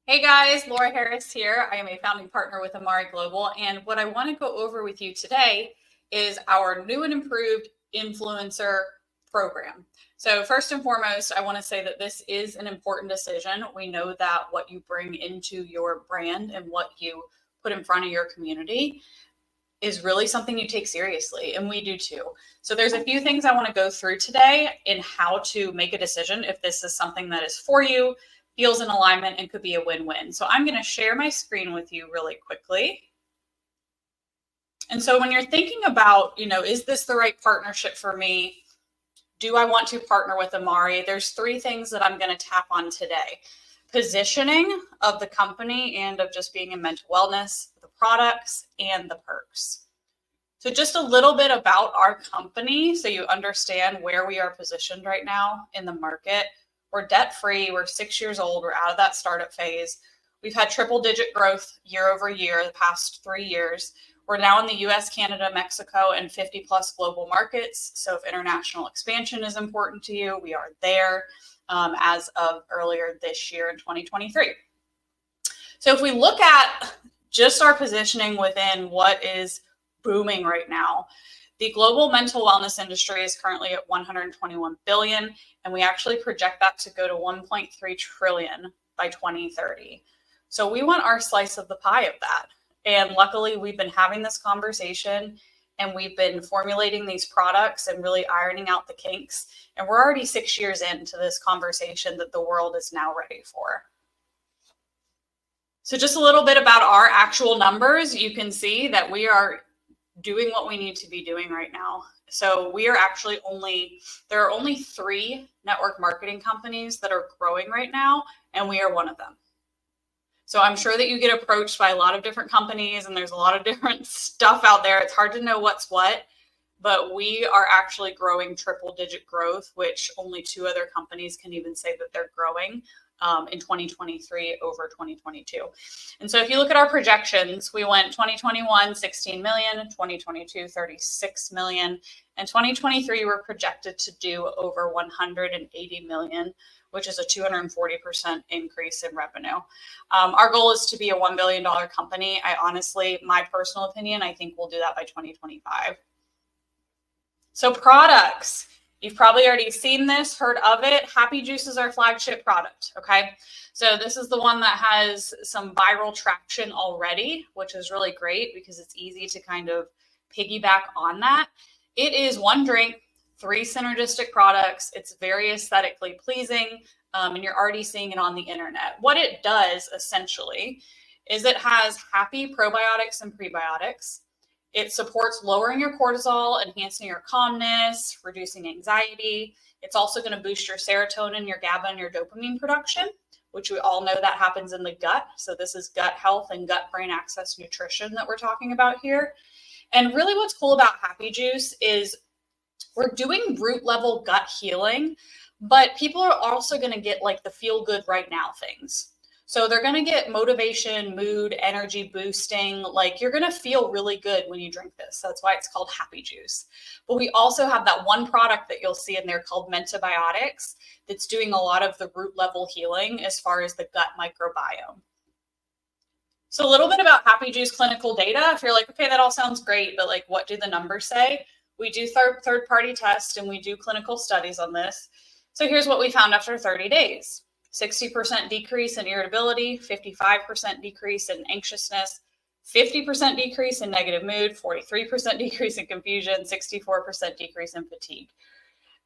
Hey guys, Laura Harris here. I am a founding partner with Amare Global, and what I want to go over with you today is our new and improved influencer program. So first and foremost, I want to say that this is an important decision. We know that what you bring into your brand and what you put in front of your community is really something you take seriously, and we do too. So there's a few things I want to go through today in how to make a decision if this is something that is for you, feels in alignment, and could be a win-win. So I'm going to share my screen with you really quickly. And so when you're thinking about, is this the right partnership for me? Do I want to partner with Amare? There's three things that I'm going to tap on today. Positioning of the company and of just being in mental wellness, the products, and the perks. So just a little bit about our company so you understand where we are positioned right now in the market. We're debt-free, we're 6 years old, we're out of that startup phase. We've had triple-digit growth year over year the past 3 years. We're now in the US, Canada, Mexico, and 50 plus global markets. So if international expansion is important to you, we are there as of earlier this year in 2023. So if we look at just our positioning within what is booming right now, the global mental wellness industry is currently at 121 billion, and we actually project that to go to 1.3 trillion by 2030. So we want our slice of the pie of that. And luckily, we've been having this conversation and we've been formulating these products and really ironing out the kinks. And we're already 6 years into this conversation that the world is now ready for. So just a little bit about our actual numbers. You can see that we are doing what we need to be doing right now. So we are actually there are only 3 network marketing companies that are growing right now, and we are one of them. So I'm sure that you get approached by a lot of different companies and there's a lot of different stuff out there. It's hard to know what's what, but we are actually growing triple-digit growth, which only 2 other companies can even say that they're growing in 2023 over 2022. And so if you look at our projections, we went 2021, 16 million, 2022, 36 million, and 2023 we're projected to do over 180 million, which is a 240% increase in revenue. Our goal is to be a $1 billion company. I honestly, my personal opinion, I think we'll do that by 2025. So products. You've probably already seen this, heard of it. Happy Juice is our flagship product, okay? So this is the one that has some viral traction already, which is really great because it's easy to kind of piggyback on that. It is 1 drink, 3 synergistic products. It's very aesthetically pleasing, and you're already seeing it on the internet. What it does, essentially, is it has happy probiotics and prebiotics. It supports lowering your cortisol, enhancing your calmness, reducing anxiety. It's also going to boost your serotonin, your GABA, and your dopamine production, which we all know that happens in the gut. So this is gut health and gut-brain axis nutrition that we're talking about here. And really what's cool about Happy Juice is we're doing root level gut healing, but people are also going to get like the feel good right now things. So they're going to get motivation, mood, energy boosting. Like you're going to feel really good when you drink this. That's why it's called Happy Juice. But we also have that one product that you'll see in there called Mentabiotics that's doing a lot of the root level healing as far as the gut microbiome. So a little bit about Happy Juice clinical data. If you're like, okay, that all sounds great, but like, what do the numbers say? We do third-party tests and we do clinical studies on this. So here's what we found after 30 days. 60% decrease in irritability, 55% decrease in anxiousness, 50% decrease in negative mood, 43% decrease in confusion, 64% decrease in fatigue.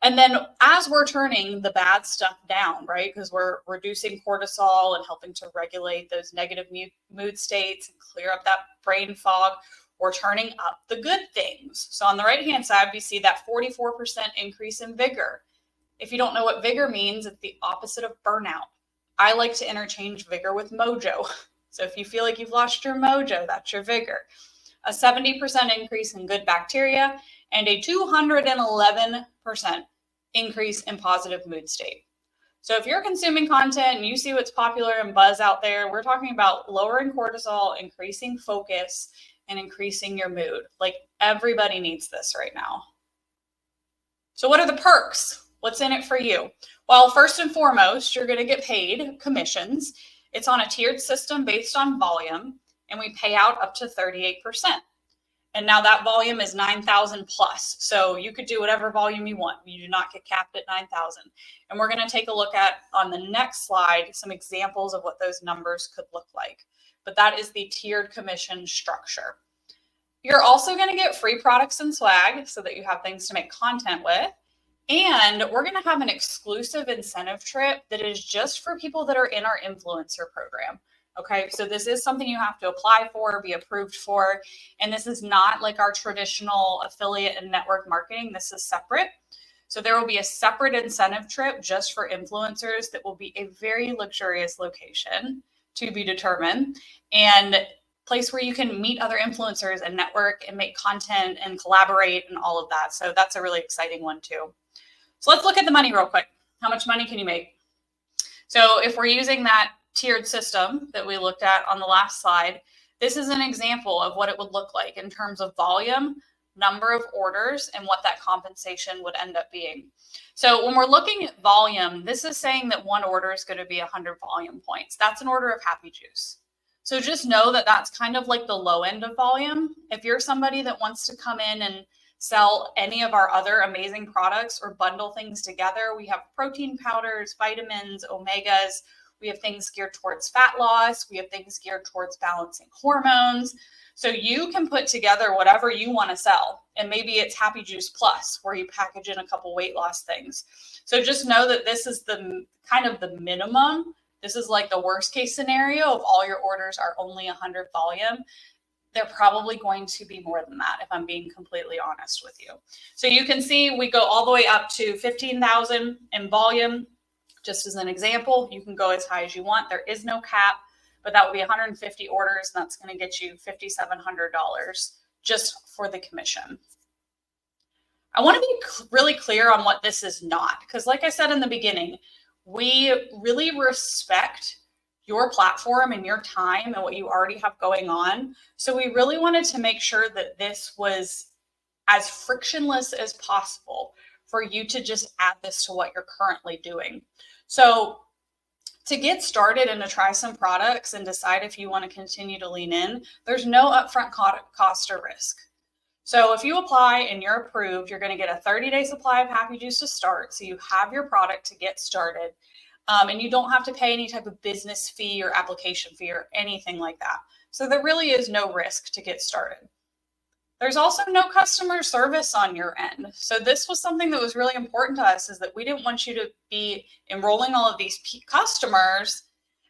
And then as we're turning the bad stuff down, right, because we're reducing cortisol and helping to regulate those negative mood states and clear up that brain fog, we're turning up the good things. So on the right-hand side, we see that 44% increase in vigor. If you don't know what vigor means, it's the opposite of burnout. I like to interchange vigor with mojo. So if you feel like you've lost your mojo, that's your vigor. A 70% increase in good bacteria and a 211% increase in positive mood state. So if you're consuming content and you see what's popular and buzz out there, we're talking about lowering cortisol, increasing focus, and increasing your mood. Like everybody needs this right now. So what are the perks? What's in it for you? Well, first and foremost, you're going to get paid commissions. It's on a tiered system based on volume, and we pay out up to 38%. And now that volume is 9,000 plus. So you could do whatever volume you want. You do not get capped at 9,000. And we're going to take a look at, on the next slide, some examples of what those numbers could look like. But that is the tiered commission structure. You're also going to get free products and swag so that you have things to make content with. And we're going to have an exclusive incentive trip that is just for people that are in our influencer program. Okay, so this is something you have to apply for, be approved for, and this is not like our traditional affiliate and network marketing. This is separate. So there will be a separate incentive trip just for influencers that will be a very luxurious location to be determined, and place where you can meet other influencers and network and make content and collaborate and all of that. So that's a really exciting one too. So let's look at the money real quick. How much money can you make? So if we're using that tiered system that we looked at on the last slide, this is an example of what it would look like in terms of volume, number of orders, and what that compensation would end up being. So when we're looking at volume, this is saying that one order is going to be 100 volume points. That's an order of Happy Juice. So just know that that's kind of like the low end of volume. If you're somebody that wants to come in and sell any of our other amazing products or bundle things together, we have protein powders, vitamins, omegas. We have things geared towards fat loss. We have things geared towards balancing hormones. So you can put together whatever you want to sell. And maybe it's Happy Juice Plus, where you package in a couple weight loss things. So just know that this is the kind of the minimum. This is like the worst case scenario of all your orders are only 100 volume. They're probably going to be more than that, if I'm being completely honest with you. So you can see we go all the way up to 15,000 in volume. Just as an example, you can go as high as you want. There is no cap, but that would be 150 orders, and that's going to get you $5,700 just for the commission. I want to be really clear on what this is not, because like I said in the beginning, we really respect your platform and your time and what you already have going on. So we really wanted to make sure that this was as frictionless as possible for you to just add this to what you're currently doing. So to get started and to try some products and decide if you want to continue to lean in, there's no upfront cost or risk. So if you apply and you're approved, you're going to get a 30-day supply of Happy Juice to start. So you have your product to get started, and you don't have to pay any type of business fee or application fee or anything like that. So there really is no risk to get started. There's also no customer service on your end. So this was something that was really important to us, is that we didn't want you to be enrolling all of these customers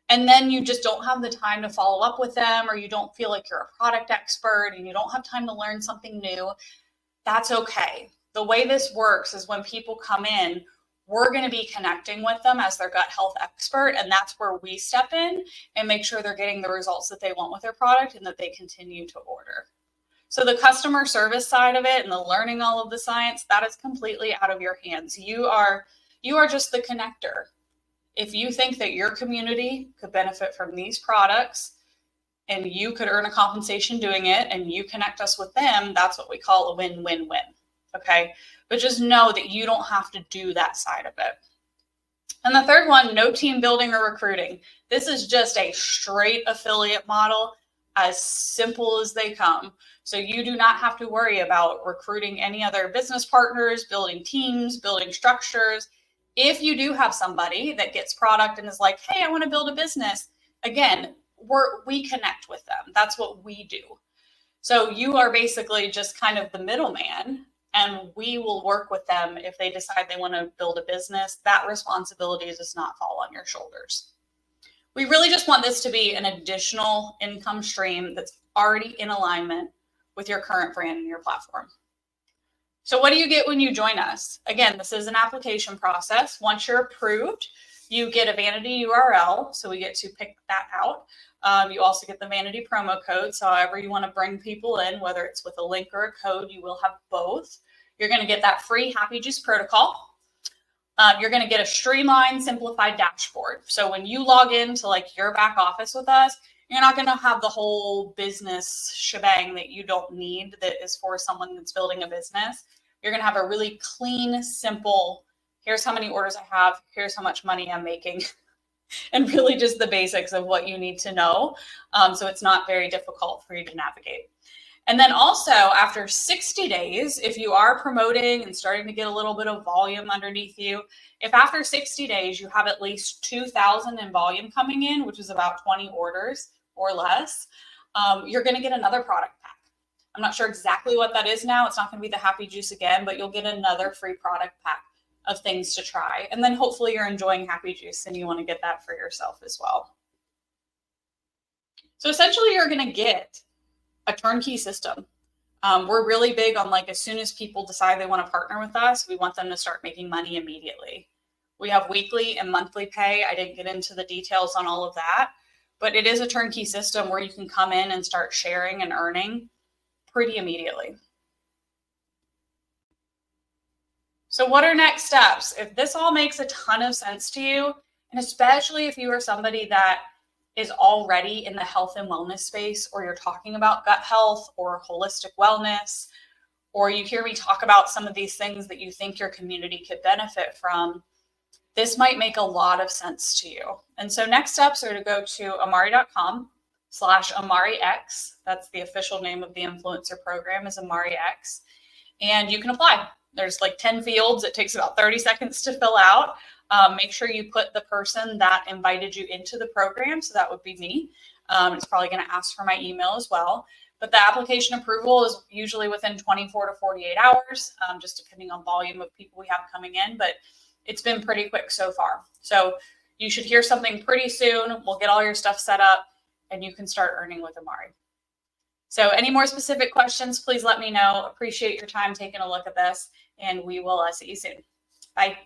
and then you just don't have the time to follow up with them, or you don't feel like you're a product expert and you don't have time to learn something new. That's okay. The way this works is when people come in, we're going to be connecting with them as their gut health expert, and that's where we step in and make sure they're getting the results that they want with their product and that they continue to order. So the customer service side of it and the learning all of the science, that is completely out of your hands. You are just the connector. If you think that your community could benefit from these products and you could earn a compensation doing it and you connect us with them, that's what we call a win-win-win. Okay. But just know that you don't have to do that side of it. And the third one, no team building or recruiting. This is just a straight affiliate model, as simple as they come. So you do not have to worry about recruiting any other business partners, building teams, building structures. If you do have somebody that gets product and is like, hey, I want to build a business, again, we connect with them. That's what we do. So you are basically just kind of the middleman, and we will work with them if they decide they want to build a business. That responsibility does not fall on your shoulders. We really just want this to be an additional income stream that's already in alignment with your current brand and your platform. So what do you get when you join us? Again, this is an application process. Once you're approved, you get a vanity URL. So we get to pick that out. You also get the vanity promo code. So however you want to bring people in, whether it's with a link or a code, you will have both. You're going to get that free Happy Juice protocol. You're going to get a streamlined, simplified dashboard. So when you log into like your back office with us, you're not going to have the whole business shebang that you don't need, that is for someone that's building a business. You're going to have a really clean, simple, here's how many orders I have, here's how much money I'm making. and really just the basics of what you need to know. So it's not very difficult for you to navigate. And then also after 60 days, if you are promoting and starting to get a little bit of volume underneath you, if after 60 days you have at least 2,000 in volume coming in, which is about 20 orders or less, you're going to get another product pack. I'm not sure exactly what that is now. It's not going to be the Happy Juice again, but you'll get another free product pack of things to try. And then hopefully you're enjoying Happy Juice and you want to get that for yourself as well. So essentially you're going to get a turnkey system. We're really big on, like, as soon as people decide they want to partner with us, we want them to start making money immediately. We have weekly and monthly pay. I didn't get into the details on all of that, but it is a turnkey system where you can come in and start sharing and earning pretty immediately. So what are next steps? If this all makes a ton of sense to you, and especially if you are somebody that is already in the health and wellness space, or you're talking about gut health or holistic wellness, or you hear me talk about some of these things that you think your community could benefit from, this might make a lot of sense to you. And so next steps are to go to amare.com/AmareX. That's the official name of the influencer program, is AmareX. And you can apply. There's like 10 fields. It takes about 30 seconds to fill out. Make sure you put the person that invited you into the program. So that would be me. It's probably going to ask for my email as well. But the application approval is usually within 24 to 48 hours, just depending on volume of people we have coming in. But it's been pretty quick so far. So you should hear something pretty soon. We'll get all your stuff set up and you can start earning with Amare. So any more specific questions, please let me know. Appreciate your time taking a look at this, and we will see you soon. Bye.